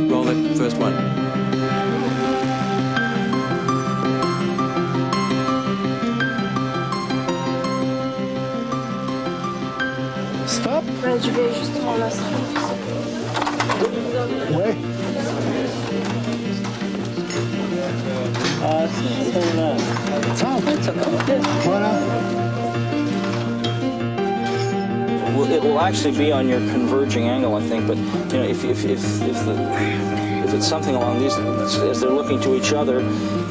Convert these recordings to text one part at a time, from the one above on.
Roll it, first one. Stop. Je vais justement là. Ouais. Ah, c'est là. Ça, en fait, ça va. Voilà. Well, it will actually be on your converging angle, I think. But you know, if it's something along these, as they're looking to each other,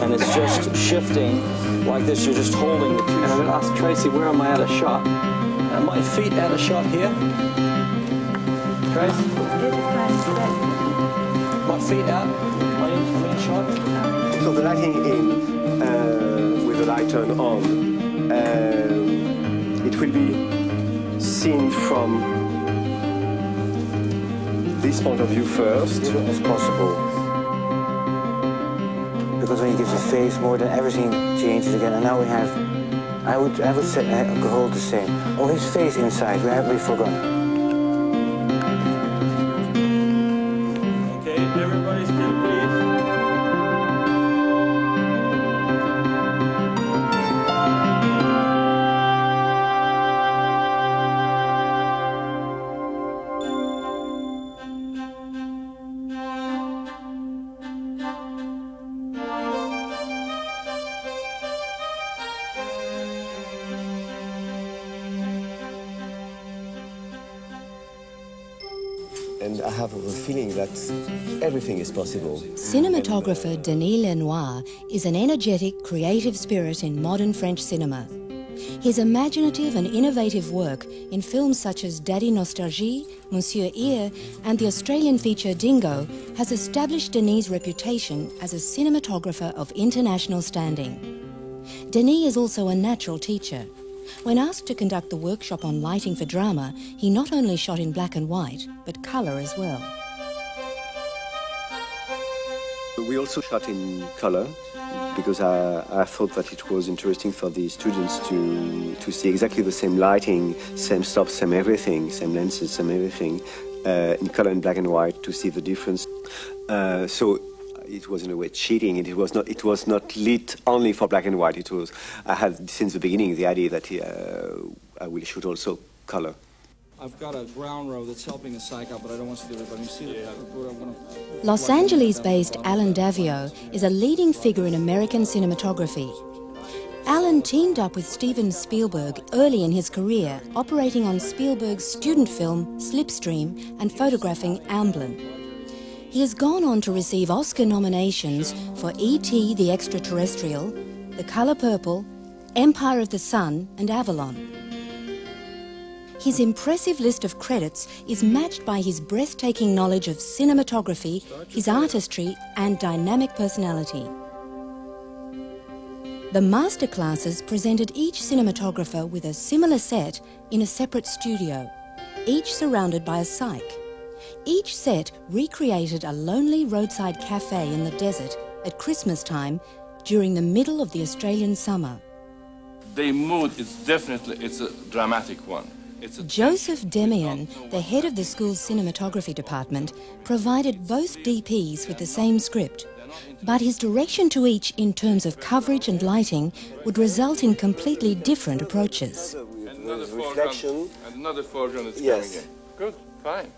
and it's just shifting like this, you're just holding the two. And I'm going to ask Tracy, where am I out of shot? Are my feet out of shot here? Trace? My feet out? Am I in shot? So the lighting in, with the light turned on, it will be seen from this point of view first. As possible. Because when he gives a face more, then everything changes again. And now we have, I would say, hold the same. Oh, his face inside, we forgot. Okay, everybody still, please. And I have a feeling that everything is possible. Cinematographer Denis Lenoir is an energetic, creative spirit in modern French cinema. His imaginative and innovative work in films such as Daddy Nostalgie, Monsieur Ear, and the Australian feature Dingo has established Denis' reputation as a cinematographer of international standing. Denis is also a natural teacher. When asked to conduct the workshop on lighting for drama, he not only shot in black and white, but colour as well. We also shot in color because I thought that it was interesting for the students to see exactly the same lighting, same stops, same everything, same lenses, same everything, in color and black and white, to see the difference. So it was in a way cheating. It was not lit only for black and white. I had since the beginning the idea that I will shoot also color. I've got a ground row that's helping us psych up, but I don't want to do everybody. You see that? Los Angeles-based Alan Davio is a leading figure in American cinematography. Alan teamed up with Steven Spielberg early in his career, operating on Spielberg's student film Slipstream and photographing Amblin. He has gone on to receive Oscar nominations for E.T. the Extraterrestrial, The Color Purple, Empire of the Sun and Avalon. His impressive list of credits is matched by his breathtaking knowledge of cinematography, his artistry and dynamic personality. The masterclasses presented each cinematographer with a similar set in a separate studio, each surrounded by a cyc. Each set recreated a lonely roadside cafe in the desert at Christmas time during the middle of the Australian summer. The mood is definitely, it's a dramatic one. Joseph Demian, the head of the school's cinematography department, provided both DPs with the same script, but his direction to each in terms of coverage and lighting would result in completely different approaches. Another reflection. And another foreground is Yes. coming in. Good, fine.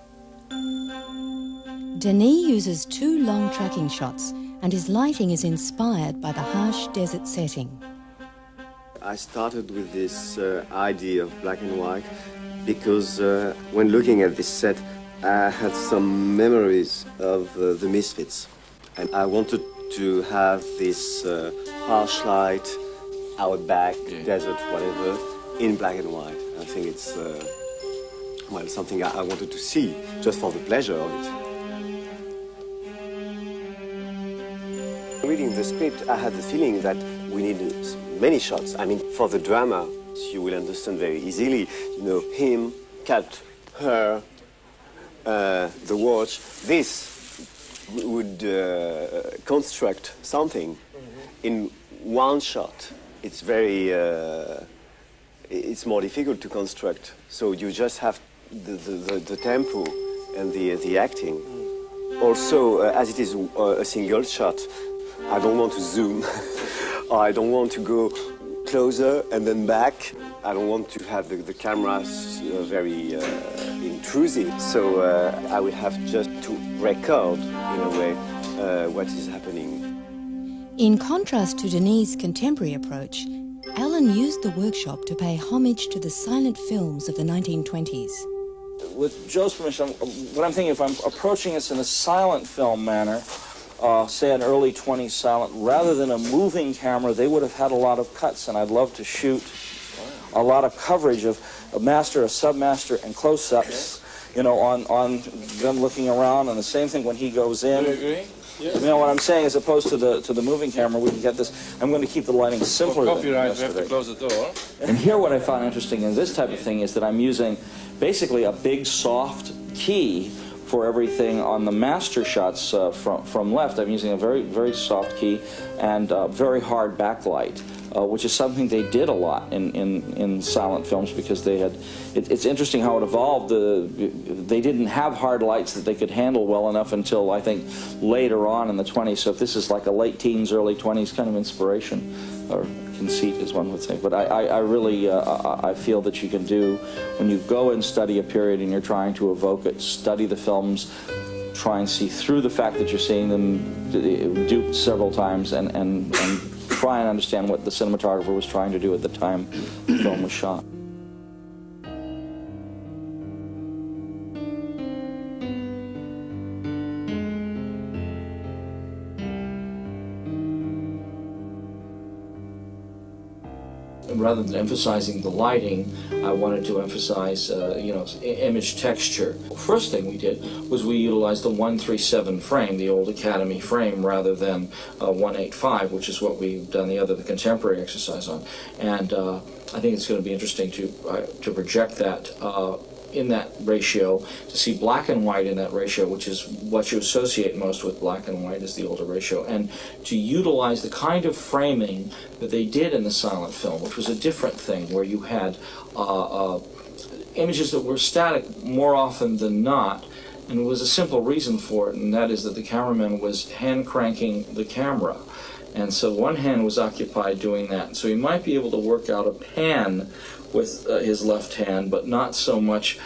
Denis uses 2 long tracking shots, and his lighting is inspired by the harsh desert setting. I started with this idea of black and white because when looking at this set, I had some memories of the Misfits. And I wanted to have this harsh light, outback, desert, whatever, in black and white. I think it's well, something I wanted to see, just for the pleasure of it. Reading the script, I had the feeling that we needed many shots. I mean, for the drama, You will understand very easily, you know, him, cat, her, the watch. This would construct something in one shot. It's very, it's more difficult to construct. So you just have the tempo and the acting. Also, as it is a single shot, I don't want to zoom, or I don't want to go closer and then back. I don't want to have the cameras very intrusive, so I will have just to record, in a way, what is happening. In contrast to Denis' contemporary approach, Alan used the workshop to pay homage to the silent films of the 1920s. With Joe's permission, what I'm thinking, if I'm approaching this in a silent film manner, say an early 20s silent, rather than a moving camera, they would have had a lot of cuts, and I'd love to shoot a lot of coverage of a master, a submaster, and close-ups, you know, on them looking around, and the same thing when he goes in. Do you agree? Yes. You know what I'm saying, as opposed to the moving camera, we can get this. I'm going to keep the lighting simpler. For copyright, we have to close the door. And here what I found interesting in this type of thing is that I'm using basically a big soft key for everything on the master shots from left. I'm using a very, very soft key and very hard backlight, which is something they did a lot in silent films, because they had, it's interesting how it evolved. They didn't have hard lights that they could handle well enough until, I think, later on in the 20s. So if this is like a late teens, early 20s kind of inspiration, or conceit, as one would say. But I really, I feel that you can do, when you go and study a period and you're trying to evoke it, study the films, try and see through the fact that you're seeing them duped several times, and try and understand what the cinematographer was trying to do at the time the film was shot. Rather than emphasizing the lighting, I wanted to emphasize, you know, image texture. First thing we did was we utilized the 137 frame, the old Academy frame, rather than 185, which is what we've done the contemporary exercise on. And I think it's going to be interesting to project that in that ratio, to see black and white in that ratio, which is what you associate most with black and white, is the older ratio, and to utilize the kind of framing that they did in the silent film, which was a different thing, where you had images that were static more often than not, and there was a simple reason for it, and that is that the cameraman was hand cranking the camera. And so one hand was occupied doing that. So he might be able to work out a pan with his left hand, but not so much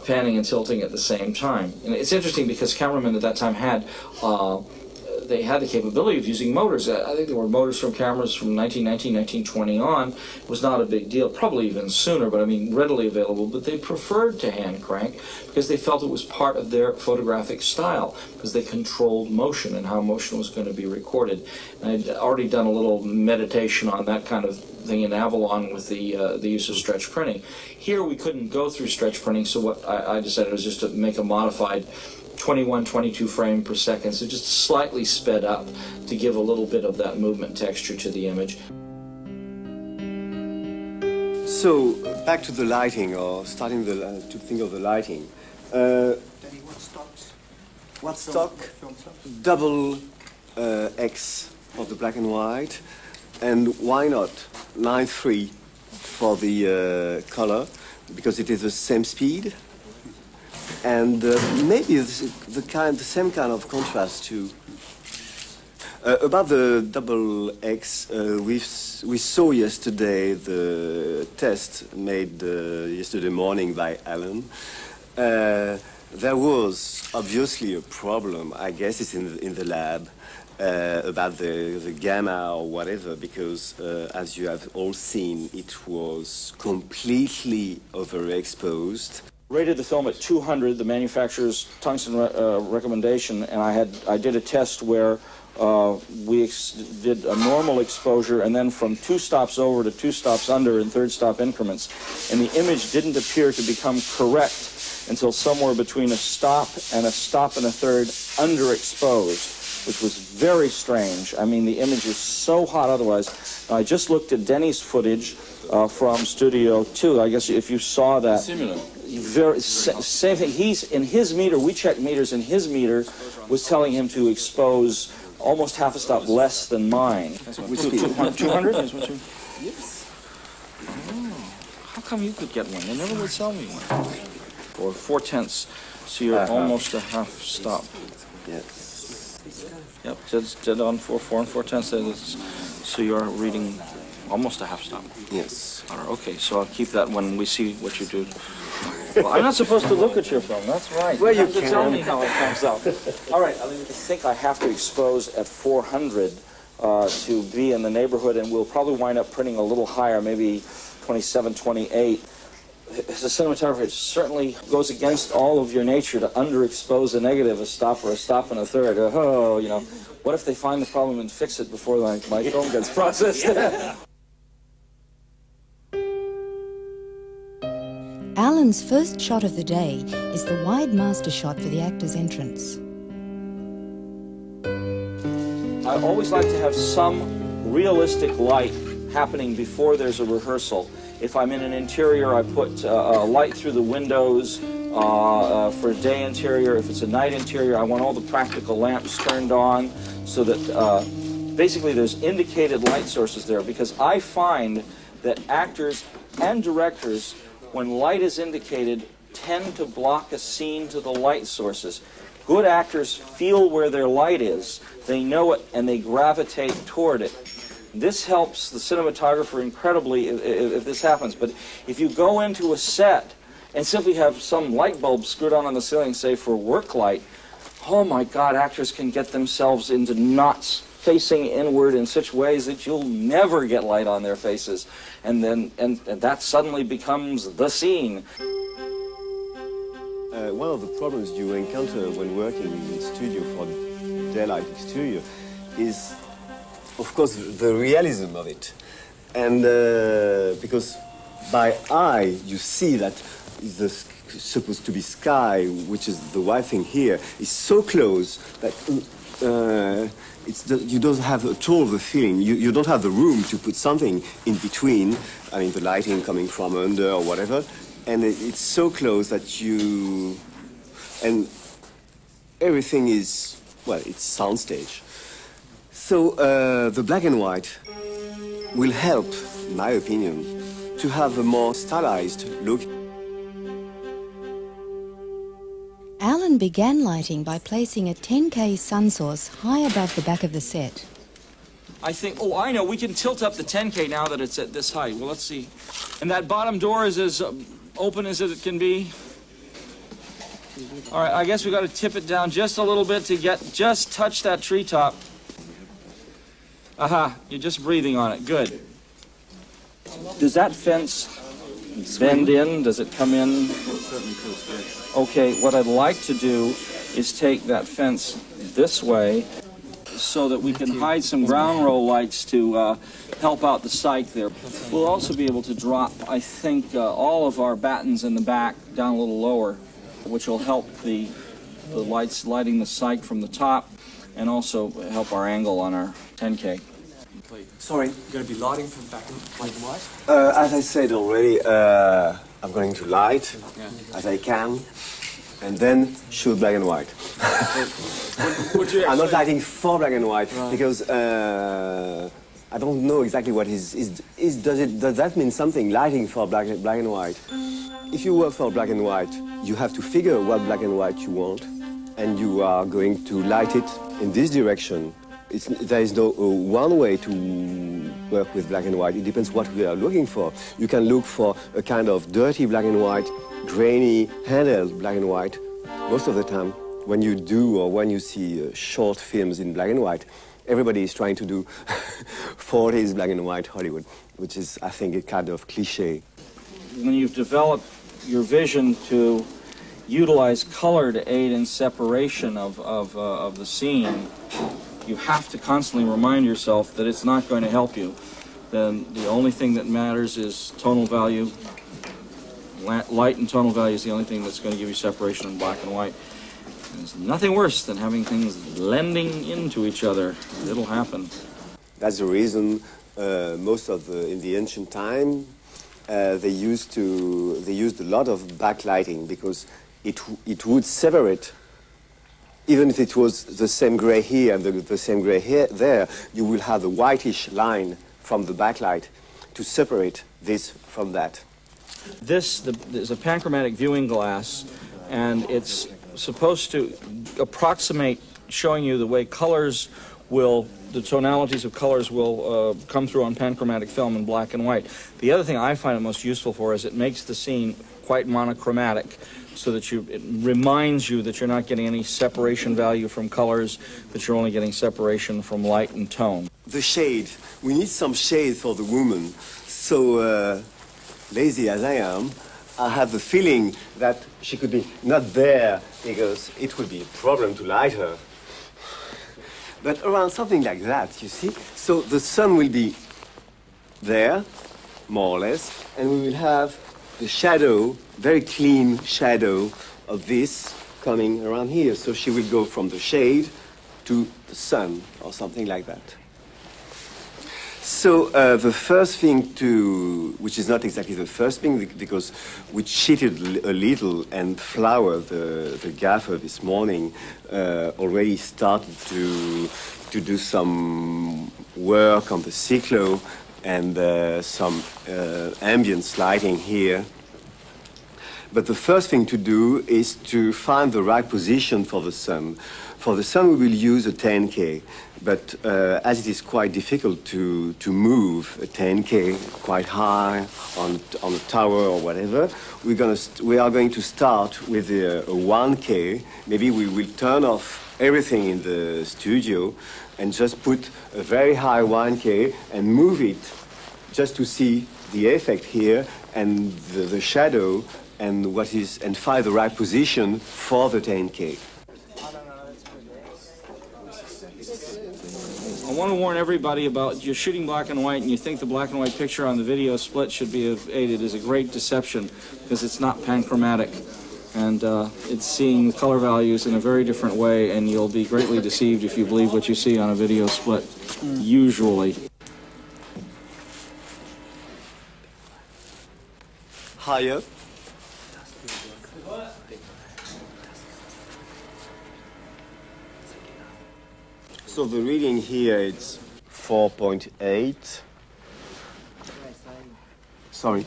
panning and tilting at the same time. And it's interesting because cameramen at that time had they had the capability of using motors. I think there were motors from cameras from 1919, 1920 on. It was not a big deal, probably even sooner, but I mean readily available. But they preferred to hand crank because they felt it was part of their photographic style, because they controlled motion and how motion was going to be recorded. And I'd already done a little meditation on that kind of thing in Avalon with the use of stretch printing. Here we couldn't go through stretch printing, so what I decided was just to make a modified 21, 22 frame per second, so just slightly sped up to give a little bit of that movement texture to the image. So, back to the lighting, or starting to think of the lighting. Danny, what stocks? What stock? Double X for the black and white, and why not 9.3 for the color, because it is the same speed. And maybe the same kind of contrast too. About the double X, we saw yesterday the test made yesterday morning by Alan. There was obviously a problem, I guess it's in the lab, about the gamma or whatever, because as you have all seen, it was completely overexposed. Rated the film at 200, the manufacturer's tungsten recommendation, and I did a test where we did a normal exposure, and then from 2 stops over to 2 stops under in 3rd stop increments, and the image didn't appear to become correct until somewhere between a stop and a 1/3 underexposed. which was very strange. I mean, the image is so hot otherwise. I just looked at Denny's footage from Studio 2. I guess if you saw that. Similar. Same thing. He's in his meter. We checked meters, and his meter was telling him to expose almost half a stop less than mine. 200? Yes. Oh, how come you could get one? They never would sell me one. Or 4/10, so you're almost a half stop. Yes. Yep, dead on 4 and 4/10. So you're reading almost a half stop. Yes. Okay, so I'll keep that when we see what you do. Well, I'm not supposed to look at your film. That's right. Well, you have to can. tell me how it comes out. All right, I think I have to expose at 400 to be in the neighborhood, and we'll probably wind up printing a little higher, maybe 27, 28. As a cinematographer, it certainly goes against all of your nature to underexpose a negative, a stop or a stop and a third. Oh, you know, what if they find the problem and fix it before my film gets processed? Alan's first shot of the day is the wide master shot for the actor's entrance. I always like to have some realistic light happening before there's a rehearsal. If I'm in an interior, I put light through the windows for a day interior. If it's a night interior, I want all the practical lamps turned on so that basically there's indicated light sources there, because I find that actors and directors, when light is indicated, tend to block a scene to the light sources. Good actors feel where their light is, they know it, and they gravitate toward it. This helps the cinematographer incredibly if this happens. But if you go into a set and simply have some light bulb screwed on the ceiling, say for work light, oh my God, actors can get themselves into knots facing inward in such ways that you'll never get light on their faces. And that suddenly becomes the scene. One of the problems you encounter when working in studio for daylight exterior is, of course, the realism of it. And because by eye, you see that the supposed to be sky, which is the white thing here, is so close that you don't have at all the feeling. You don't have the room to put something in between. I mean, the lighting coming from under or whatever. And it's so close that you... And everything is, well, it's soundstage. So the black and white will help, in my opinion, to have a more stylized look. Alan began lighting by placing a 10K sun source high above the back of the set. I think, oh, I know, we can tilt up the 10K now that it's at this height. Well, let's see. And that bottom door is as open as it can be. All right, I guess we got to tip it down just a little bit to just touch that treetop. Aha, you're just breathing on it. Good. Does that fence bend in? Does it come in? Okay, what I'd like to do is take that fence this way so that we can hide some ground roll lights to help out the sight there. We'll also be able to drop, I think, all of our battens in the back down a little lower, which will help the lights lighting the sight from the top and also help our angle on our 10K. Sorry, you're going to be lighting from black and white? As I said already, I'm going to light as I can, and then shoot black and white. I'm not lighting for black and white because I don't know exactly what does that mean something, lighting for black and white? If you work for black and white, you have to figure what black and white you want, and you are going to light it in this direction. There is no one way to work with black and white. It depends what we are looking for. You can look for a kind of dirty black and white, grainy, handheld black and white. Most of the time, when you do or when you see short films in black and white, everybody is trying to do 40s black and white Hollywood, which is, I think, a kind of cliche. When you've developed your vision to utilize color to aid in separation of the scene, you have to constantly remind yourself that it's not going to help you. Then the only thing that matters is tonal value. Light and tonal value is the only thing that's going to give you separation in black and white. There's nothing worse than having things blending into each other. It'll happen. That's the reason in the ancient time they used a lot of backlighting, because it would separate. Even if it was the same gray here and the same gray here there, you will have a whitish line from the backlight to separate this from that. This is a panchromatic viewing glass, and it's supposed to approximate showing you the way the tonalities of colors will come through on panchromatic film in black and white. The other thing I find it most useful for is it makes the scene quite monochromatic, so that it reminds you that you're not getting any separation value from colors, that you're only getting separation from light and tone. The shade. We need some shade for the woman. So lazy as I am, I have the feeling that she could be not there because it would be a problem to light her. But around something like that, you see? So the sun will be there, more or less, and we will have the shadow, very clean shadow of this coming around here. So she will go from the shade to the sun, or something like that. So the first thing which is not exactly the first thing, because we cheated a little, and Flower, the gaffer this morning, already started to do some work on the cyclo and some ambience lighting here. But the first thing to do is to find the right position for the sun. For the sun, we will use a 10K, but as it is quite difficult to move a 10K quite high on a tower or whatever, we are going to start with a 1K. Maybe we will turn off everything in the studio and just put a very high 1K and move it just to see the effect here and the shadow and find the right position for the 10K. I want to warn everybody about, you're shooting black and white and you think the black and white picture on the video split should be aided. It is a great deception, because it's not panchromatic, and it's seeing the color values in a very different way, and you'll be greatly deceived if you believe what you see on a video split, usually. Higher. So the reading here, it's 4.8. Sorry.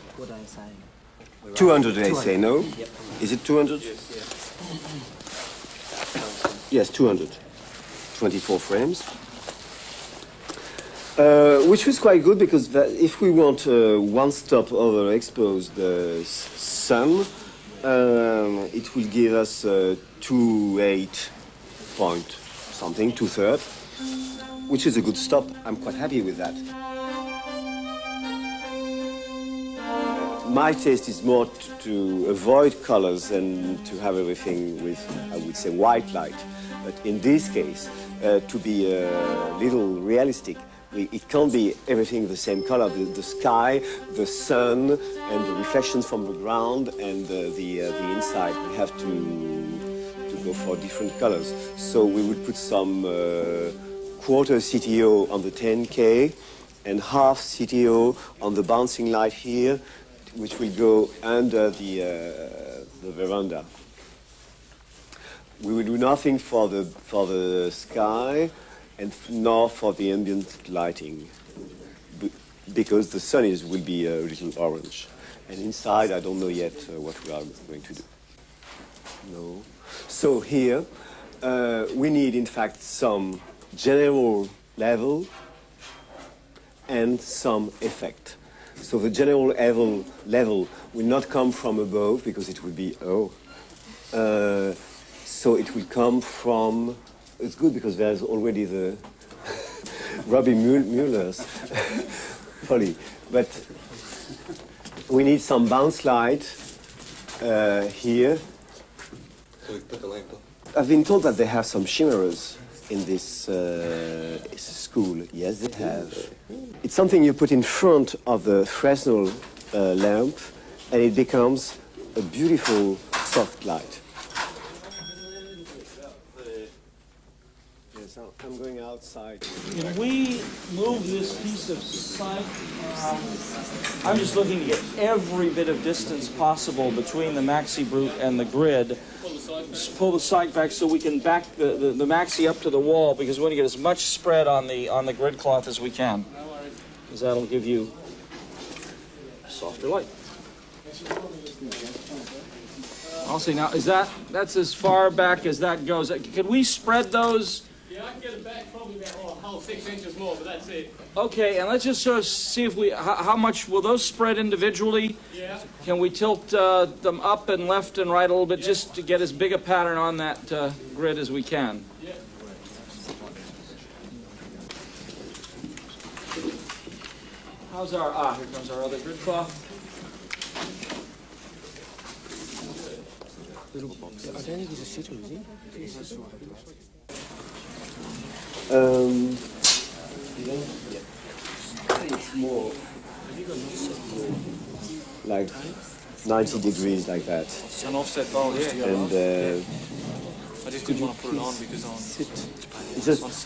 200, I say, no? Yep. Is it 200? Yes, 200. 24 frames. Which was quite good, because if we want one-stop overexposed sun, it will give us 2.8 point something, 2/3, which is a good stop. I'm quite happy with that. My taste is more to avoid colors and to have everything with, I would say, white light. But in this case, to be a little realistic, it can't be everything the same color. The sky, the sun, and the reflections from the ground, and the inside. We have to go for different colors. So we would put some quarter CTO on the 10K and half CTO on the bouncing light here, which will go under the veranda. We will do nothing for the sky and nor for the ambient lighting, because the sun will be a little orange. And inside, I don't know yet what we are going to do. No. So here, we need, in fact, some general level and some effect. So the general level will not come from above, because it will be, so it will come from, it's good because there's already the Robbie Mueller's folly. But we need some bounce light here. I've been told that they have some shimmerers in this school. Yes, they have. It's something you put in front of the Fresnel lamp, and it becomes a beautiful soft light. Yes, I'm going outside. Can we move this piece of site? I'm just looking to get every bit of distance possible between the Maxi Brute and the grid. Just pull the site back so we can back the Maxi up to the wall, because we want to get as much spread on the grid cloth as we can. Because that'll give you softer light. I'll see now. That's as far back as that goes? Could we spread those? Yeah, I can get it back probably about a whole 6 inches more, but that's it. Okay, and let's just sort of see if how much will those spread individually? Yeah. Can we tilt them up and left and right a little bit, just to get as big a pattern on that grid as we can? Yeah. How's our, here comes our other grid cloth. I don't think he's a sitter, is he? It's more like 90 degrees like that. It's an offset bowl here. And I just didn't want to put it on because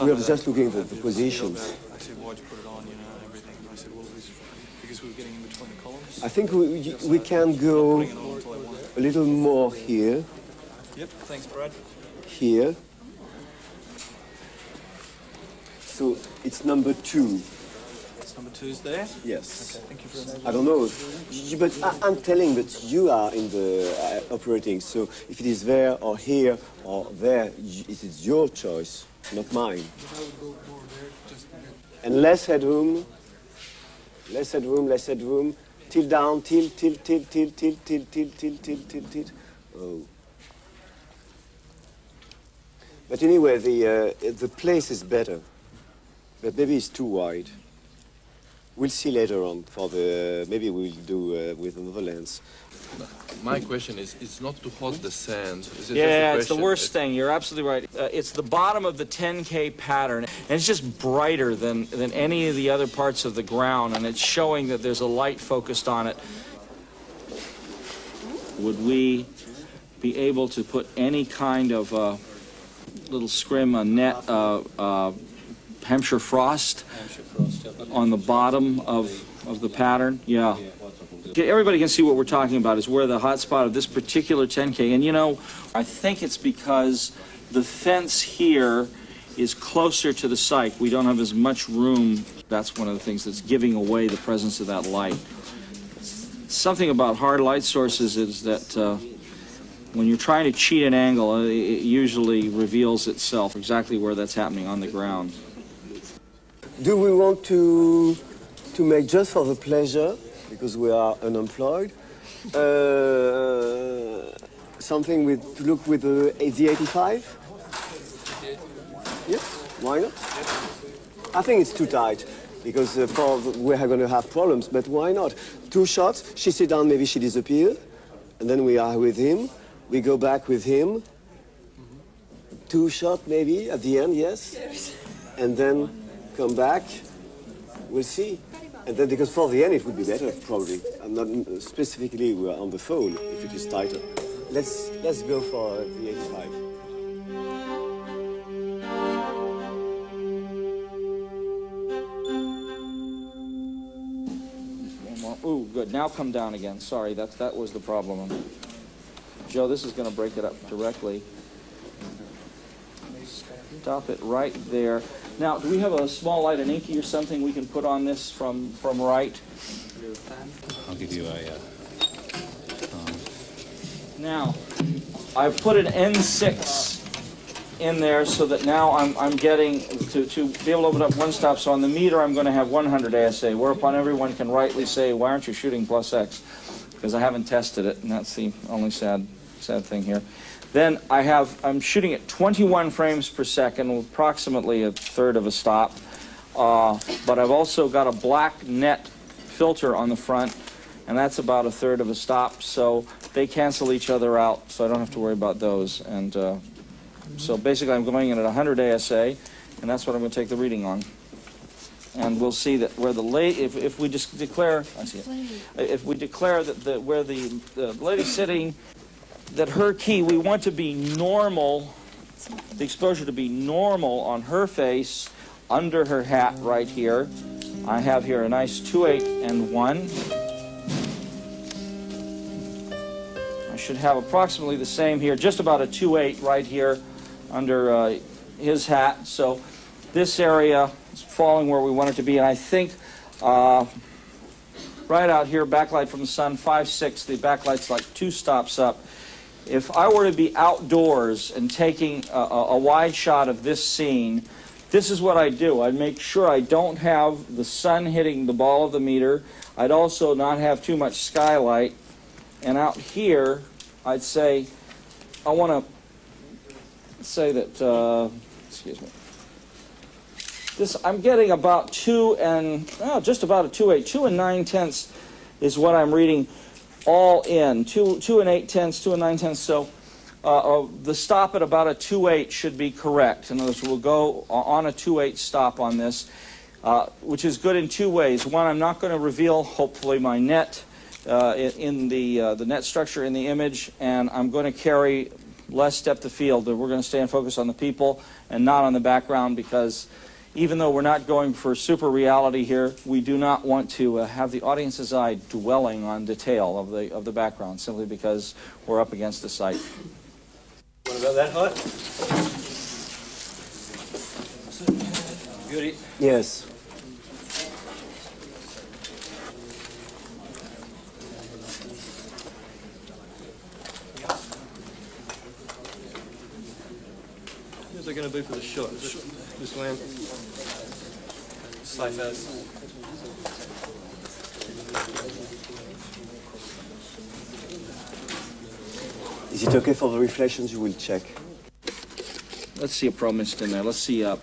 we were just looking at the positions. I said, why'd you put it on, you know, and everything. And I said, well, because we were getting in between the columns. I think we can go a little more here. Yep, thanks, Brad. Here. So it's number 2. It's number 2's there. Yes. Okay, thank you very much. I don't know, but I'm telling that you are in the operating. So if it is there or here or there, it is your choice, not mine. And less headroom, less headroom, less headroom. Tilt down, tilt, tilt, tilt, tilt, tilt, tilt, tilt, tilt, tilt, tilt, tilt. Oh. But anyway, the place is better. But maybe it's too wide. We'll see later on for the, maybe we'll do with another lens. My question is, it's not to hold the sand. Is it Yeah, just it's the worst thing. You're absolutely right. It's the bottom of the 10K pattern, and it's just brighter than any of the other parts of the ground, and it's showing that there's a light focused on it. Would we be able to put any kind of little scrim, a net, Hampshire frost on the bottom of the pattern? Yeah. Everybody can see what we're talking about is where the hot spot of this particular 10K. And you know, I think it's because the fence here is closer to the site. We don't have as much room. That's one of the things that's giving away the presence of that light. Something about hard light sources is that when you're trying to cheat an angle, it usually reveals itself exactly where that's happening on the ground. Do we want to make just for the pleasure, because we are unemployed, something to look with the 85? Yes, why not? I think it's too tight, because we're going to have problems, but why not? 2 shots, she sit down, maybe she disappears, and then we are with him, we go back with him, 2 shots maybe at the end, yes, and then come back, we'll see. And then, because for the end it would be better, probably. I'm not specifically we're on the phone if it is tighter. Let's go for the 85. Ooh, good. Now come down again. Sorry, that was the problem. Joe, this is going to break it up directly. Stop it right there. Now, do we have a small light, an Inky or something we can put on this from right? I'll give you a... Now, I've put an N6 in there so that now I'm getting to be able to open up one stop. So on the meter, I'm going to have 100 ASA, whereupon everyone can rightly say, why aren't you shooting plus X? Because I haven't tested it, and that's the only sad thing here. Then I'm shooting at 21 frames per second with approximately a third of a stop. But I've also got a black net filter on the front, and that's about a third of a stop. So they cancel each other out, so I don't have to worry about those. And so basically I'm going in at 100 ASA, and that's what I'm going to take the reading on. And we'll see that where the lady, if we just declare, I see it. If we declare that where the lady's sitting, that her key, we want to be normal the exposure to be normal on her face under her hat right here. I have here a nice 2/8 and 1. I should have approximately the same here, just about a 2/8 right here under his hat. So this area is falling where we want it to be, and I think right out here, backlight from the sun, 5/6, the backlight's like 2 stops up. If I were to be outdoors and taking a wide shot of this scene, this is what I'd do. I'd make sure I don't have the sun hitting the ball of the meter. I'd also not have too much skylight. And out here, I'd say, I want to say that, excuse me, this, I'm getting about 2 and, just about a 2/8. 2 9/10 is what I'm reading all in. 2 8/10, 2 9/10. So the stop at about a 2/8 should be correct. In other words, we'll go on a 2/8 stop on this, which is good in 2 ways. One, I'm not going to reveal, hopefully, my net in the net structure in the image, and I'm going to carry less depth of field. We're going to stay and focus on the people and not on the background, because even though we're not going for super reality here, we do not want to have the audience's eye dwelling on detail of the background, simply because we're up against the site. What about that hot? Beauty. Yes. Who's they going to be for the shot? This lamp? Safe as. Is it okay for the reflections? You will check. Let's see a pro mist in there. Let's see a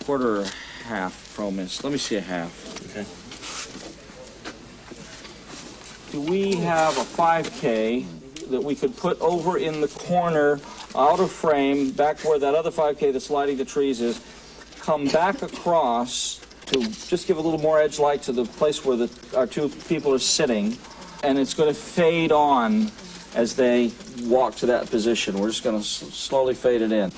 quarter or half pro mist. Let me see a half. Okay. Do we have a 5K that we could put over in the corner, out of frame, back where that other 5K that's lighting the trees is, come back across to just give a little more edge light to the place where our 2 people are sitting, and it's going to fade on as they walk to that position. We're just going to slowly fade it in.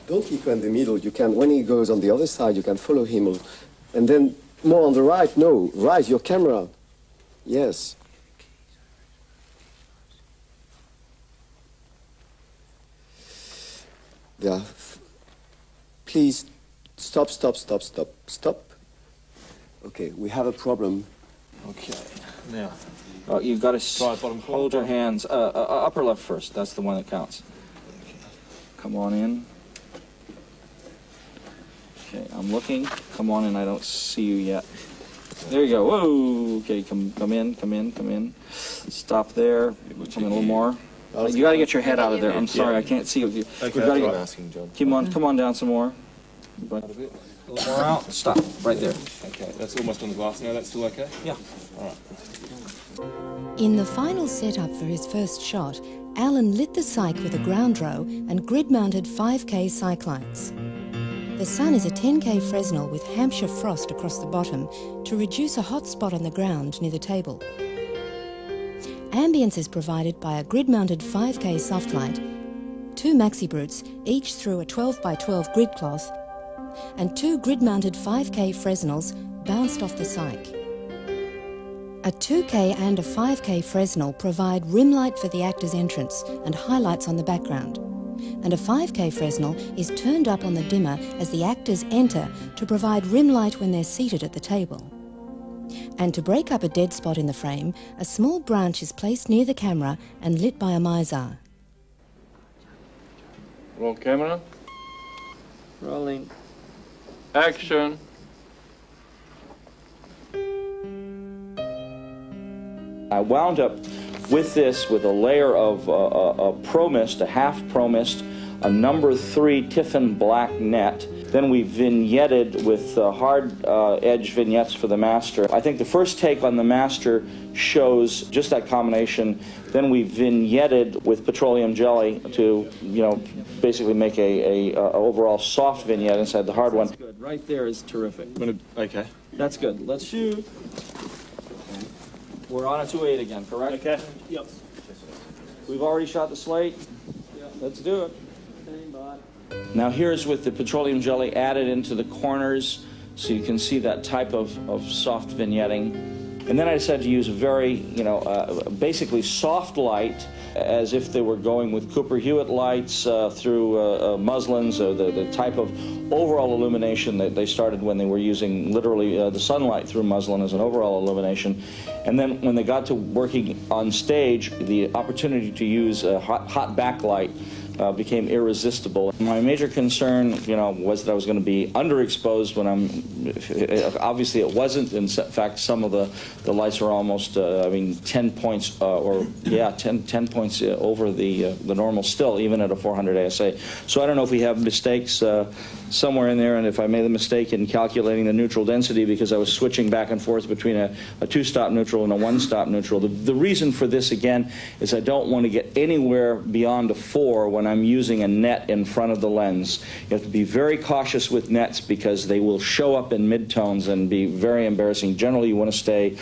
Don't keep him in the middle. You can, when he goes on the other side, you can follow him. And then more on the right. No, right, your camera. Yes. Yeah. Please, stop. Okay, we have a problem. Okay. Now, you've got to hold your hands. Upper left first. That's the one that counts. Come on in. Okay, I'm looking. Come on in. I don't see you yet. There you go. Whoa. Okay, come in. Stop there. Come in a little more. You got to get your head out of there. I'm sorry, I can't see you. Okay, that's what I'm asking, John. Come on down some more. A little more out. Stop. Right there. Okay, that's almost on the glass now. That's still okay? Yeah. All right. In the final setup for his first shot, Alan lit the cyc with a ground row and grid-mounted 5K cyc lights. The sun is a 10K Fresnel with Hampshire frost across the bottom to reduce a hot spot on the ground near the table. Ambience is provided by a grid-mounted 5K soft light, 2 maxi brutes, each through a 12x12 grid cloth, and 2 grid-mounted 5K Fresnels bounced off the cyc. A 2K and a 5K Fresnel provide rim light for the actor's entrance and highlights on the background, and a 5K Fresnel is turned up on the dimmer as the actors enter to provide rim light when they're seated at the table. And to break up a dead spot in the frame, a small branch is placed near the camera and lit by a Mizar. Roll camera. Rolling. Action. I wound up with this with a layer of a pro mist, a half pro mist, a number 3 Tiffin black net. Then we vignetted with hard edge vignettes for the master. I think the first take on the master shows just that combination. Then we vignetted with petroleum jelly to, basically make a overall soft vignette inside the hard one. That's good. Right there is terrific. Okay. That's good. Let's shoot. We're on a 2.8 again, correct? Okay. Yep. We've already shot the slate. Yep. Let's do it. Stand by. Now here's with the petroleum jelly added into the corners, so you can see that type of soft vignetting. And then I decided to use a very, basically soft light, as if they were going with Cooper Hewitt lights through muslins, or the type of overall illumination that they started when they were using literally the sunlight through muslin as an overall illumination. And then when they got to working on stage, the opportunity to use a hot backlight became irresistible. My major concern, was that I was going to be underexposed when obviously it wasn't. In fact, some of the lights were almost, 10 points, 10 points over the normal still, even at a 400 ASA. So I don't know if we have mistakes somewhere in there, and if I made the mistake in calculating the neutral density because I was switching back and forth between a two-stop neutral and a one-stop neutral. The reason for this, again, is I don't want to get anywhere beyond a 4 when I'm using a net in front of the lens. You have to be very cautious with nets because they will show up in midtones and be very embarrassing. Generally, you want to stay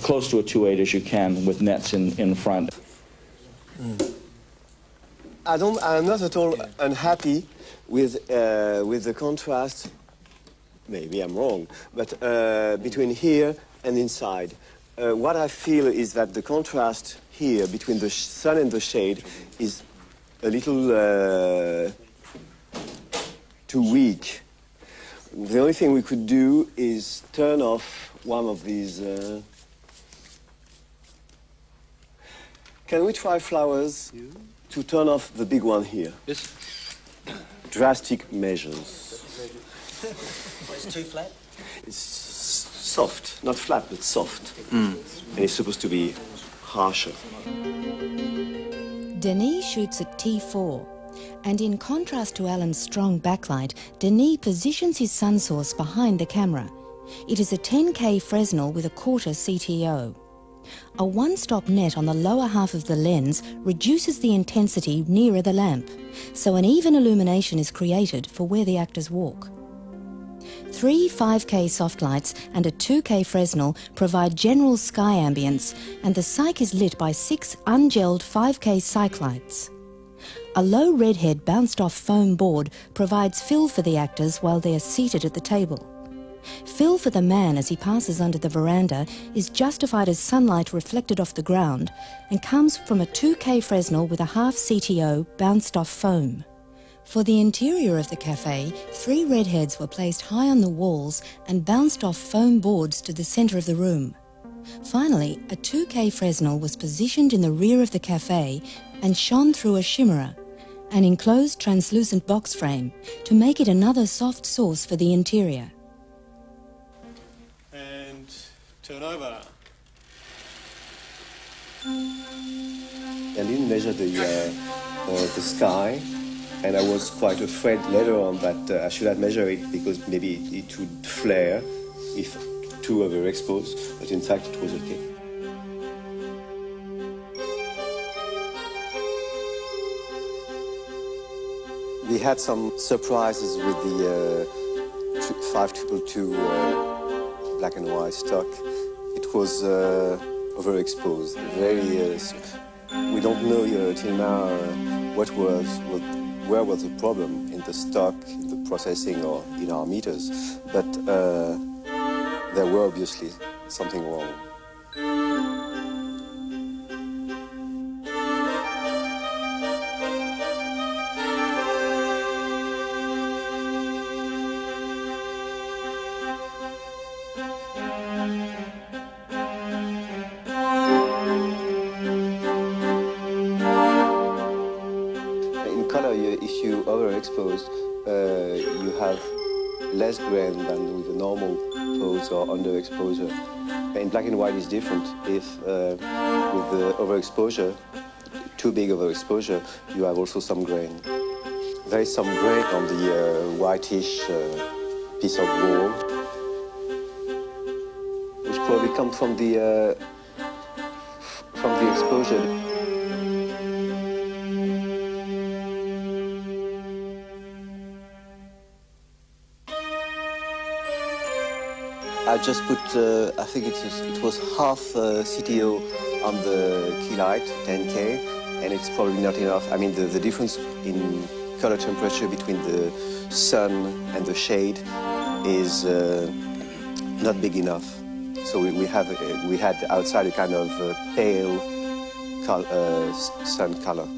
close to a 2.8 as you can with nets in front. I'm not at all unhappy with the contrast. Maybe I'm wrong, but between here and inside. What I feel is that the contrast here between the sun and the shade is a little too weak. The only thing we could do is turn off one of these. Can we try flowers to turn off the big one here? Yes. Drastic measures. It's too flat? It's soft, not flat, but soft. And it's supposed to be harsher. Denis shoots at T4, and in contrast to Alan's strong backlight, Denis positions his sun source behind the camera. It is a 10K Fresnel with a 1/4 CTO. A one-stop net on the lower half of the lens reduces the intensity nearer the lamp, so an even illumination is created for where the actors walk. 3 5K soft lights and a 2K Fresnel provide general sky ambience, and the cyc is lit by 6 ungelled 5K cyc lights. A low redhead bounced-off foam board provides fill for the actors while they are seated at the table. Fill for the man as he passes under the veranda is justified as sunlight reflected off the ground and comes from a 2K Fresnel with a half CTO bounced-off foam. For the interior of the cafe, 3 redheads were placed high on the walls and bounced off foam boards to the centre of the room. Finally, a 2K Fresnel was positioned in the rear of the cafe and shone through a shimmerer, an enclosed translucent box frame, to make it another soft source for the interior. And turn over. I didn't measure the sky, and I was quite afraid later on that I should have measured it because maybe it would flare if too overexposed, but in fact it was okay. We had some surprises with the 5222 black and white stock. It was overexposed. We don't know till now where was the problem in the stock, in the processing, or in our meters. But there were obviously something wrong. If you overexposed, you have less grain than with a normal pose or underexposure. In black and white is different. If with the overexposure, too big overexposure, you have also some grain. There is some grain on the whitish piece of wall, which probably comes from the exposure. I just put, I think it was half CTO on the key light, 10K, and it's probably not enough. I mean, the difference in color temperature between the sun and the shade is not big enough. So we had outside a kind of pale sun color.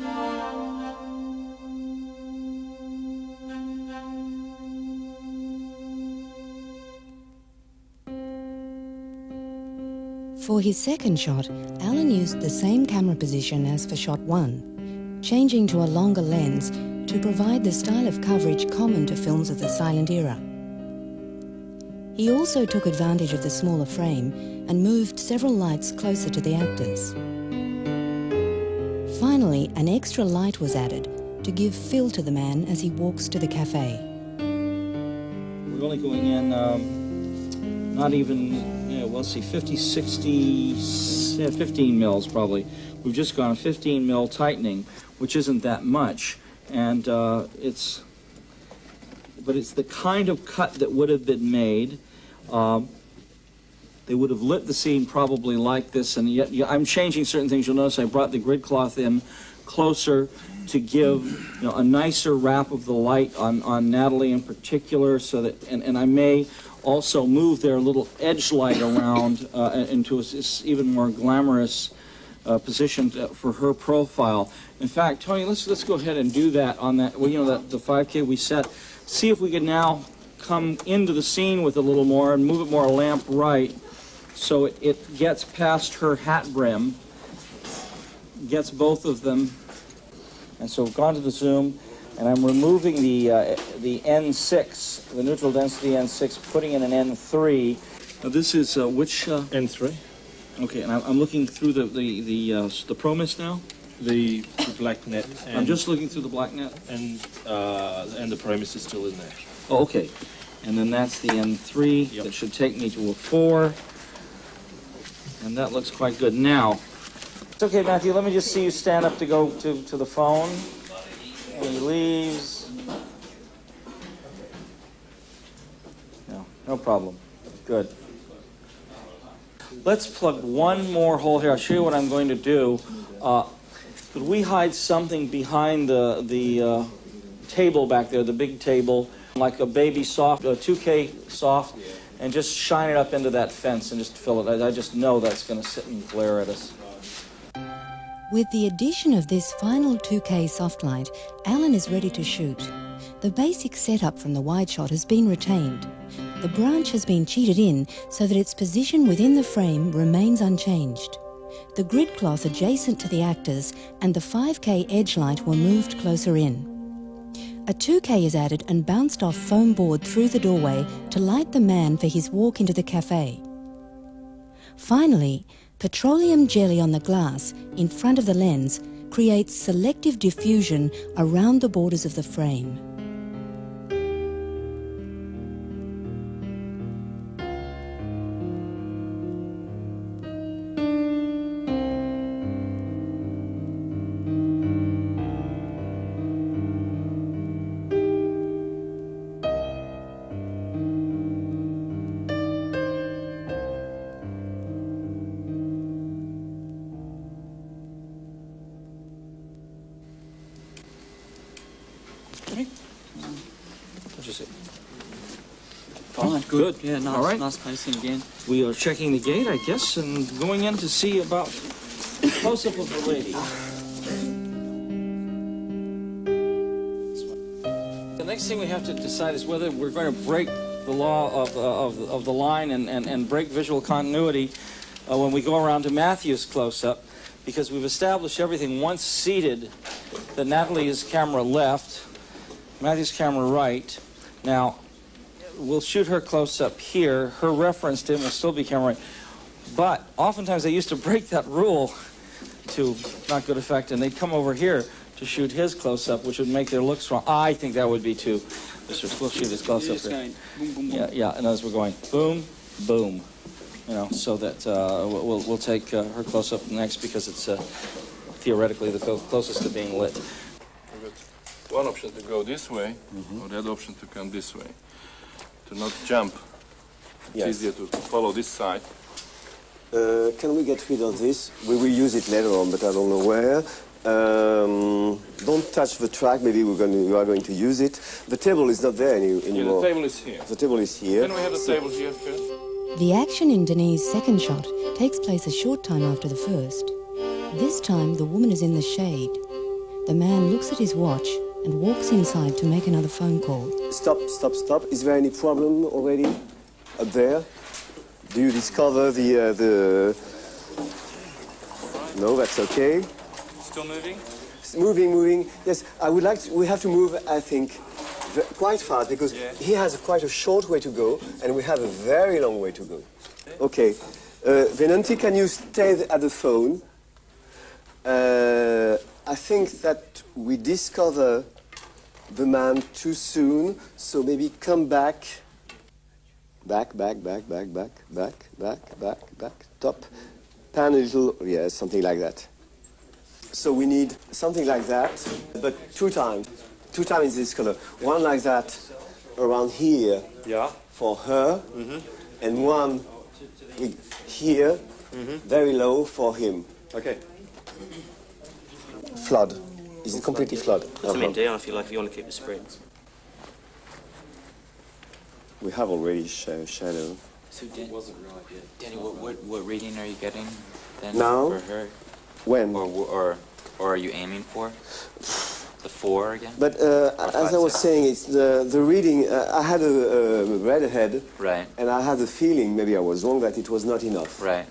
For his second shot, Alan used the same camera position as for shot 1, changing to a longer lens to provide the style of coverage common to films of the silent era. He also took advantage of the smaller frame and moved several lights closer to the actors. Finally, an extra light was added to give fill to the man as he walks to the cafe. We're only going in not even, we'll see, 50, 60, 15 mils probably. We've just gone 15 mil tightening, which isn't that much. And it's the kind of cut that would have been made. They would have lit the scene probably like this, and yet I'm changing certain things. You'll notice I brought the grid cloth in closer to give a nicer wrap of the light on Natalie in particular, so that, and I may also move their little edge light around into an even more glamorous position for her profile. In fact, Tony, let's go ahead and do that on that. Well, that the 5K we set. See if we can now come into the scene with a little more and move it more lamp right, so it gets past her hat brim, gets both of them. And so we've gone to the zoom, and I'm removing the N6, the neutral density N6, putting in an N3. Now this is which N3. Okay, and I'm looking through the ProMist now. The black net. I'm just looking through the black net, and the ProMist is still in there. Oh, okay. And then that's the N3. Yep. That should take me to a 4. And that looks quite good. Now, it's okay, Matthew, let me just see you stand up to go to the phone. And he leaves. No problem. Good. Let's plug one more hole here. I'll show you what I'm going to do. Could we hide something behind the table back there, the big table, like a baby soft, a 2K soft, and just shine it up into that fence and just fill it. I just know that's going to sit and glare at us. With the addition of this final 2K soft light, Alan is ready to shoot. The basic setup from the wide shot has been retained. The branch has been cheated in so that its position within the frame remains unchanged. The grid cloth adjacent to the actors and the 5K edge light were moved closer in. A 2K is added and bounced off foam board through the doorway to light the man for his walk into the cafe. Finally, petroleum jelly on the glass in front of the lens creates selective diffusion around the borders of the frame. What'd you say? Fine, good. Yeah, nice, all right. Nice pacing again. We are checking the gate, I guess, and going in to see about close-up of the lady. The next thing we have to decide is whether we're going to break the law of the line and break visual continuity when we go around to Matthew's close-up, because we've established everything once seated that Natalie's camera left, Matthew's camera right. Now, we'll shoot her close-up here. Her reference to him will still be camera right. But oftentimes they used to break that rule to not good effect, and they'd come over here to shoot his close-up, which would make their looks wrong. I think that would be too. We'll shoot his close-up there. Boom, boom, boom. Yeah, and as we're going, boom, boom. So that we'll take her close-up next, because it's theoretically the closest to being lit. One option to go this way, or the other option to come this way, to not jump Yes. It's easier to follow this side. Can we get rid of this? We will use it later on, but I don't know where. Don't touch the track. Maybe you are going to use it. The table is not there anymore. Yeah, the table is here. The table is here. Can we have the table here first? The action in Denis' second shot takes place a short time after the first. This time, the woman is in the shade. The man looks at his watch and walks inside to make another phone call. Stop, stop, stop. Is there any problem already up there? Do you discover the... No, that's okay. Still moving? Moving, moving. Yes, I would like to... We have to move, I think, quite fast, because he has quite a short way to go, and we have a very long way to go. Okay. Venanti, can you stay at the phone? I think that we discover the man too soon, so maybe come back. Back, top. Pan a little, yes, something like that. So we need something like that, but 2 times. 2 times this color. One like that around here for her, and one here, very low for him. Okay. Flood. Is it completely flood? Put them in down if you like, if you want to keep the spreads. We have already shadow. So Danny, what reading are you getting then now? for her? When? Or are you aiming for? The 4 again? But as I was saying, it's the reading. I had a redhead, right, and I had the feeling, maybe I was wrong, that it was not enough. Right.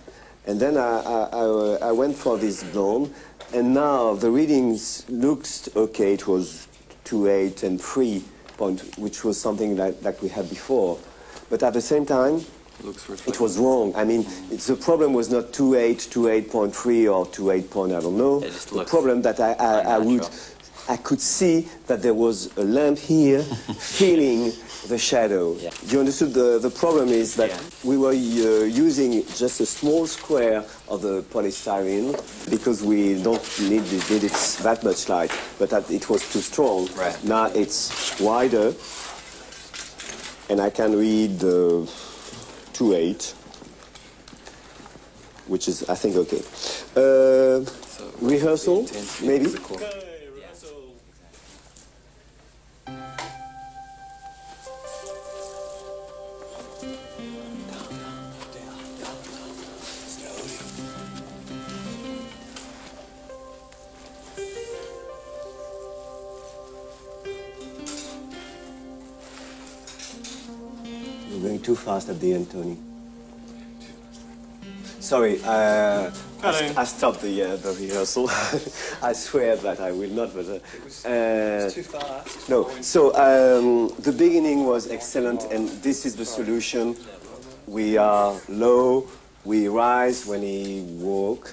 And then I went for this blonde, and now the readings looked okay. It was 2.8 and 3 point, which was something like we had before. But at the same time, it was wrong. I mean, the problem was not 2.8, 2.8.3 or 2.8 point, I don't know. The problem that I could see that there was a lamp here filling the shadow. Yeah. You understood the problem is that we were using just a small square of the polystyrene because we don't need it that much light, but it was too strong. Right. Now it's wider, and I can read 2.8, which is, I think, okay. Rehearsal, maybe? You're going too fast at the end, Tony. Sorry, I stopped the rehearsal. I swear that I will not, but... it's too fast. No, so the beginning was excellent, and this is the solution. We are low, we rise when he walk.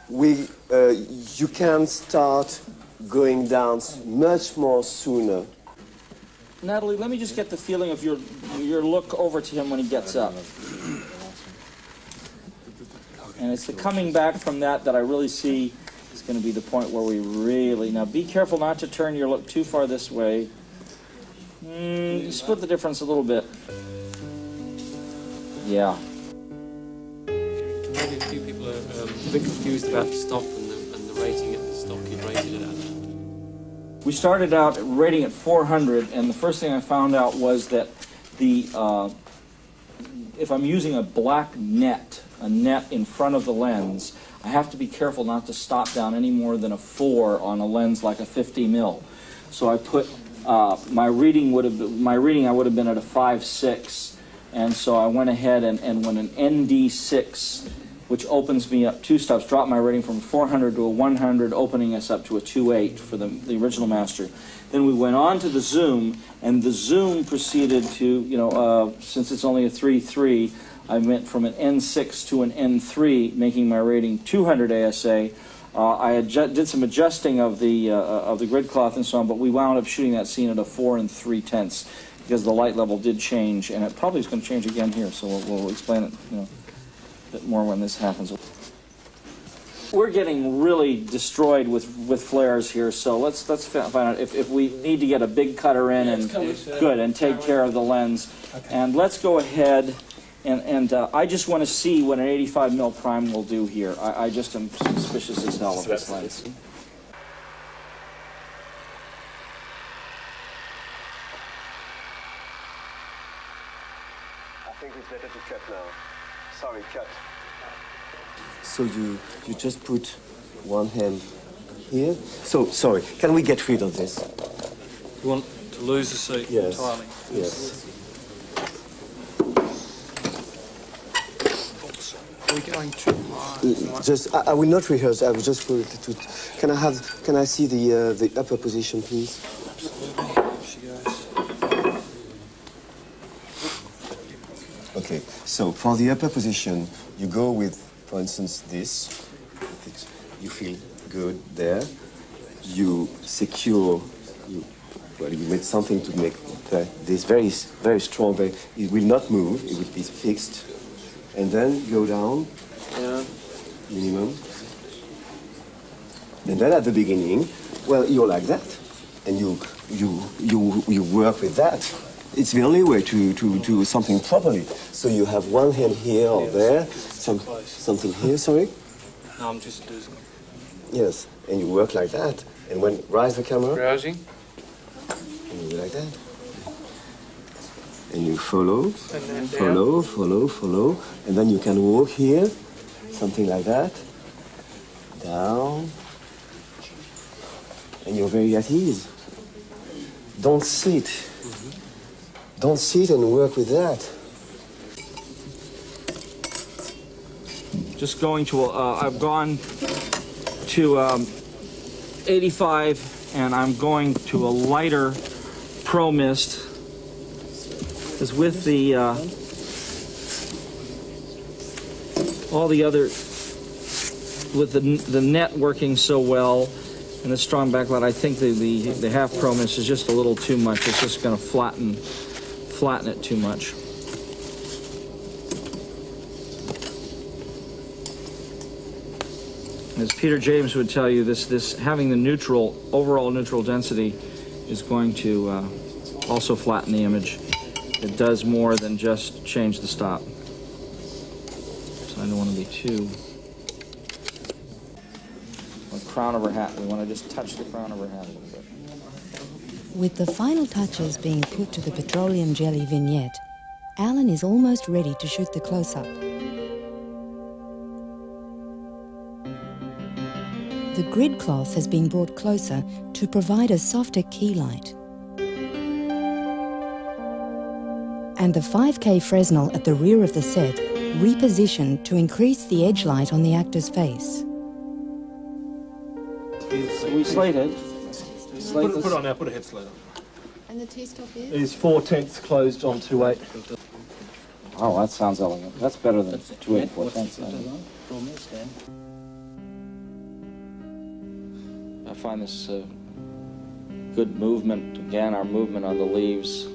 You can start going down much more sooner. Natalie, let me just get the feeling of your look over to him when he gets up. And it's the coming back from that I really see is going to be the point where we really... Now, be careful not to turn your look too far this way. Split the difference a little bit. Yeah. Maybe a few people are a bit confused about the stop and the rating at the stop you'd rated it at. We started out rating at 400, and the first thing I found out was that if I'm using a black net, a net in front of the lens, I have to be careful not to stop down any more than a 4 on a lens like a 50 mil. So I put my reading I would have been at a 5.6, and so I went ahead and went an ND6, which opens me up 2 stops, dropped my rating from 400 to a 100, opening us up to a 2.8 for the original master. Then we went on to the zoom, and the zoom proceeded to, since it's only a 3.3, I went from an N6 to an N3, making my rating 200 ASA. I did some adjusting of the grid cloth and so on, but we wound up shooting that scene at a 4 3/10 because the light level did change, and it probably is going to change again here. So we'll explain it, a bit more when this happens. We're getting really destroyed with flares here, so let's find out if we need to get a big cutter in and take care of the lens. Okay. And let's go ahead And I just want to see what an 85mm prime will do here. I just am suspicious as hell of this lens. I think it's better to cut now. Sorry, cut. So you just put one hand here. So, sorry, can we get rid of this? You want to lose the seat entirely? Yes. Are we going too high? Just, I will not rehearse. I will just put it to. Can I see the upper position, please? Absolutely. She goes. Okay. So for the upper position, you go with, for instance, this. You feel good there. You secure. You made something to make this very strong. It will not move. It will be fixed. And then go down, minimum. And then at the beginning, well, you're like that, and you work with that. It's the only way to do something properly. So you have one hand here or there, something here. Sorry. No, I'm just losing. Yes, and you work like that. And when rise the camera. Browsing. And you do like that. And you follow, follow, and then you can walk here, something like that, down, and you're very at ease. Don't sit. Don't sit and work with that. Just going to, I've gone to 85, and I'm going to a lighter Pro Mist. Because with the all the other, with the net working so well and the strong backlight, I think the half Pro Mist is just a little too much. It's just going to flatten it too much. As Peter James would tell you, this having the overall neutral density is going to also flatten the image. It does more than just change the stop. So I don't want to be too... The crown of her hat. We want to just touch the crown of her hat a little bit. With the final touches being put to the petroleum jelly vignette, Alan is almost ready to shoot the close-up. The grid cloth has been brought closer to provide a softer key light. And the 5K Fresnel at the rear of the set repositioned to increase the edge light on the actor's face. We slated. Put it on now, put a head slate on. And the T-stop is? Is 4/10 closed on 2/8. Oh, that sounds elegant. That's better than 2/8, 4/10. I find this good movement. Again, our movement on the leaves.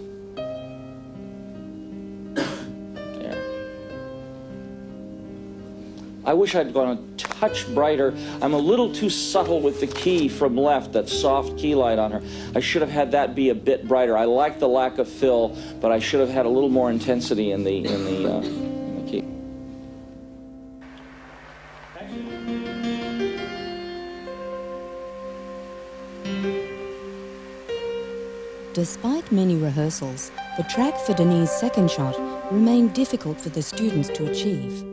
I wish I'd gone a touch brighter. I'm a little too subtle with the key from left, that soft key light on her. I should have had that be a bit brighter. I like the lack of fill, but I should have had a little more intensity in the key. Despite many rehearsals, the track for Denis' second shot remained difficult for the students to achieve.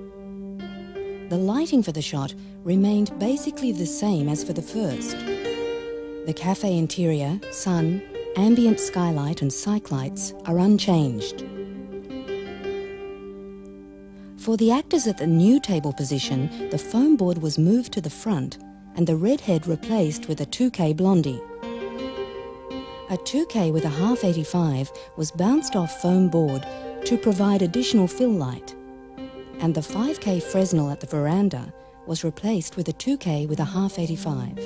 The lighting for the shot remained basically the same as for the first. The cafe interior, sun, ambient skylight and cyc lights are unchanged. For the actors at the new table position, the foam board was moved to the front and the red head replaced with a 2K Blondie. A 2K with a half 85 was bounced off foam board to provide additional fill light, and the 5K Fresnel at the veranda was replaced with a 2K with a half 85.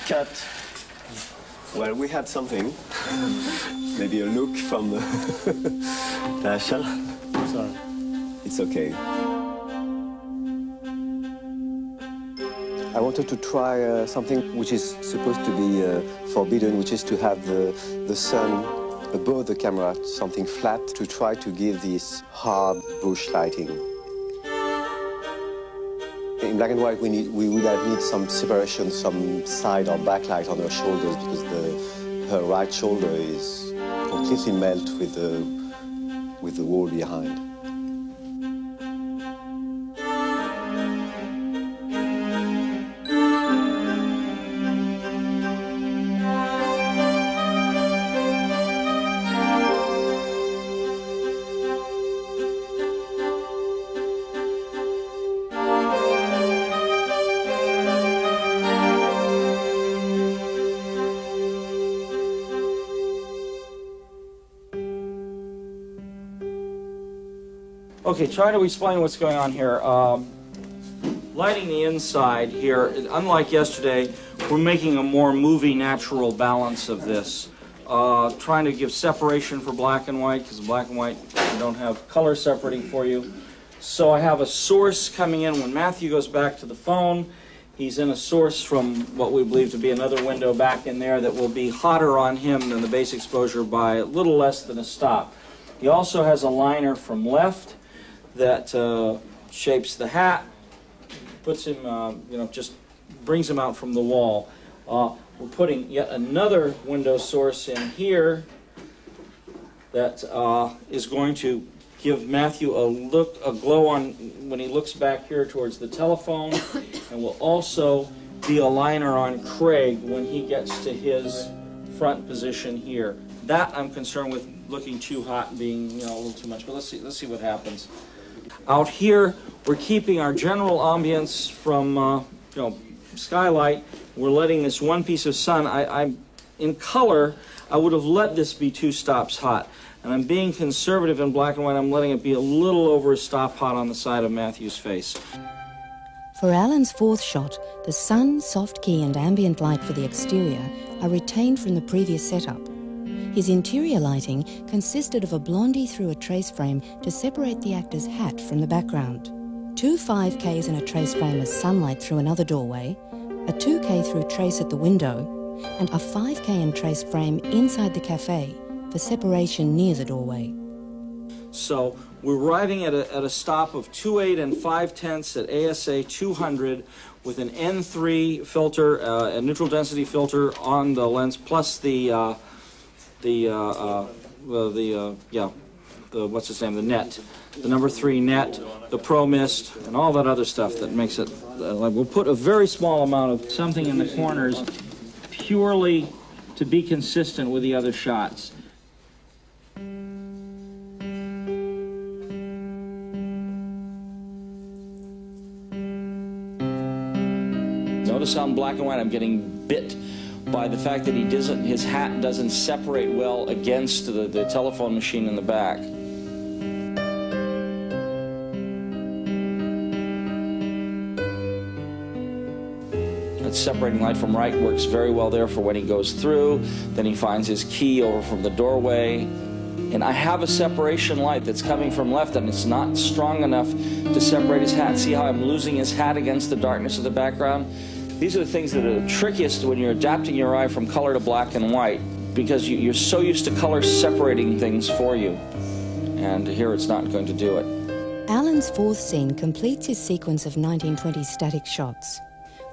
Cut. Well, we had something. Maybe a look from Tasha. Sorry. It's okay. I wanted to try something which is supposed to be forbidden, which is to have the sun above the camera, something flat, to try to give this hard bush lighting. In black and white, we would have need some separation, some side or backlight on her shoulders, because her right shoulder is completely melt with the wall behind. Okay, try to explain what's going on here. Lighting the inside here, unlike yesterday, we're making a more movie natural balance of this. Trying to give separation for black and white, because black and white you don't have color separating for you. So I have a source coming in. When Matthew goes back to the phone, he's in a source from what we believe to be another window back in there that will be hotter on him than the base exposure by a little less than a stop. He also has a liner from left that shapes the hat, puts him, just brings him out from the wall. We're putting yet another window source in here that is going to give Matthew a glow on when he looks back here towards the telephone, and will also be a liner on Craig when he gets to his front position here. That I'm concerned with looking too hot and being a little too much, but let's see what happens. Out here, we're keeping our general ambience from skylight. We're letting this one piece of sun. In color, I would have let this be 2 stops hot. And I'm being conservative in black and white. I'm letting it be a little over a stop hot on the side of Matthew's face. For Alan's fourth shot, the sun, soft key and ambient light for the exterior are retained from the previous setup. His interior lighting consisted of a blondie through a trace frame to separate the actor's hat from the background, 2 5Ks in a trace frame as sunlight through another doorway, a 2K through trace at the window, and a 5K in trace frame inside the cafe for separation near the doorway. So we're arriving at a stop of 2.8 and 5/10 at ASA 200 with an N3 filter, a neutral density filter on the lens, plus the net, the number 3 net, the Pro Mist, and all that other stuff that makes it. We'll put a very small amount of something in the corners, purely to be consistent with the other shots. Notice how in black and white I'm getting bit by the fact that his hat doesn't separate well against the telephone machine in the back. That separating light from right works very well there for when he goes through. Then he finds his key over from the doorway. And I have a separation light that's coming from left, and it's not strong enough to separate his hat. See how I'm losing his hat against the darkness of the background? These are the things that are the trickiest when you're adapting your eye from color to black and white, because you're so used to color separating things for you. And here it's not going to do it. Alan's fourth scene completes his sequence of 1920s static shots.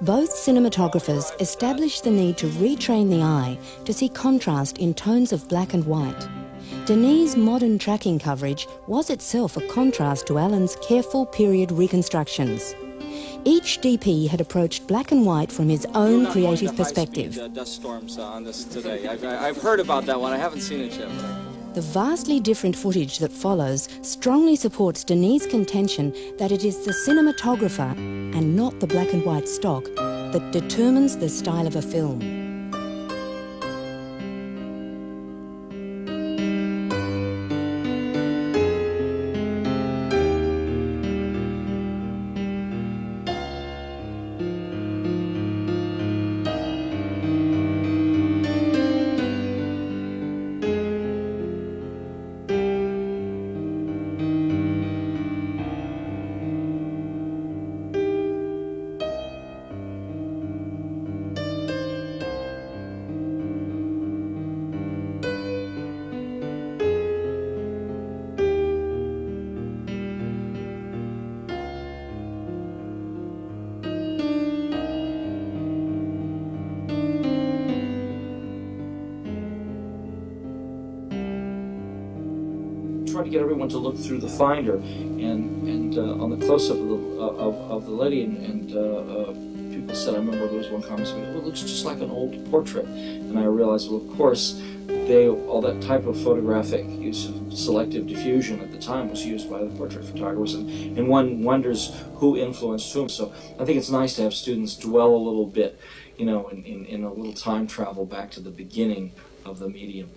Both cinematographers established the need to retrain the eye to see contrast in tones of black and white. Denis' modern tracking coverage was itself a contrast to Alan's careful period reconstructions. Each DP had approached black and white from his own creative perspective. Dust storms on this today. I've heard about that one. I haven't seen it yet. The vastly different footage that follows strongly supports Denis' contention that it is the cinematographer and not the black and white stock that determines the style of a film. tried to get everyone to look through the finder, and on the close-up of the lady, and people said, I remember there was one comment saying, well, it looks just like an old portrait. And I realized, well, of course, all that type of photographic use of selective diffusion at the time was used by the portrait photographers, and one wonders who influenced whom. So I think it's nice to have students dwell a little bit, you know, in a little time travel back to the beginning of the medium.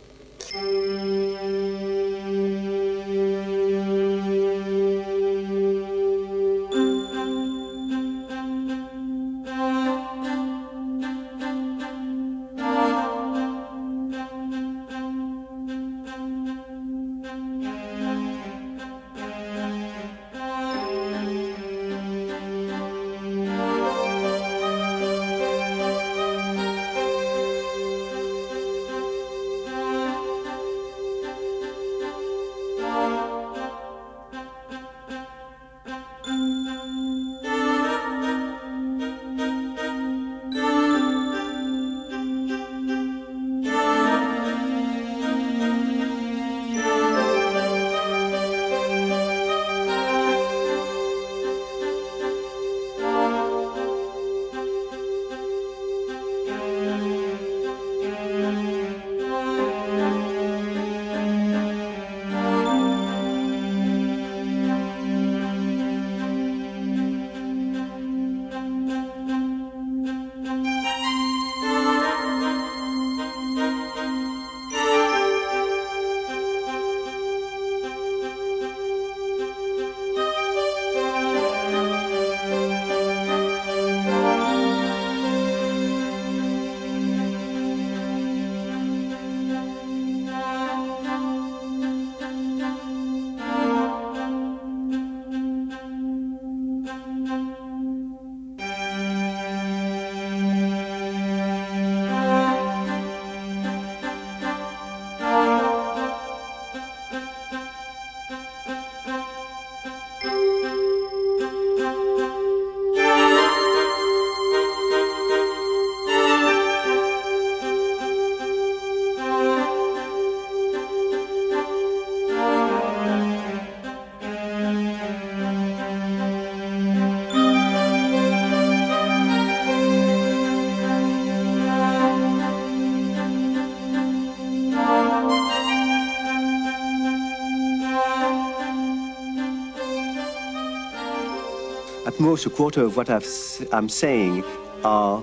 At most, a quarter of what I'm saying are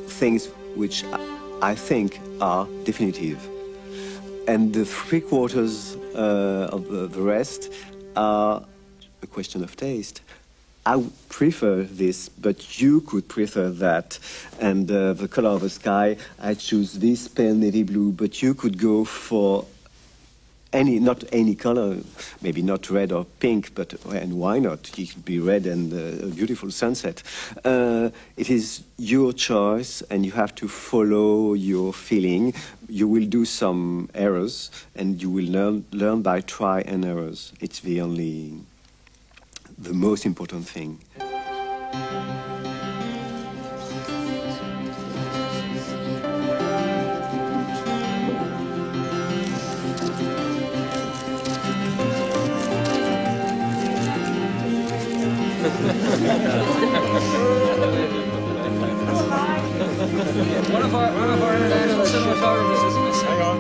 things which I think are definitive. And the 3/4 of the rest are a question of taste. I would prefer this, but you could prefer that. And the color of the sky, I choose this pale navy blue, but you could go for not any color, maybe not red or pink, but and why not? It could be red and a beautiful sunset. It is your choice, and you have to follow your feeling. You will do some errors, and you will learn by try and errors. It's the most important thing. One of our international cinematographers is missing. Hang on.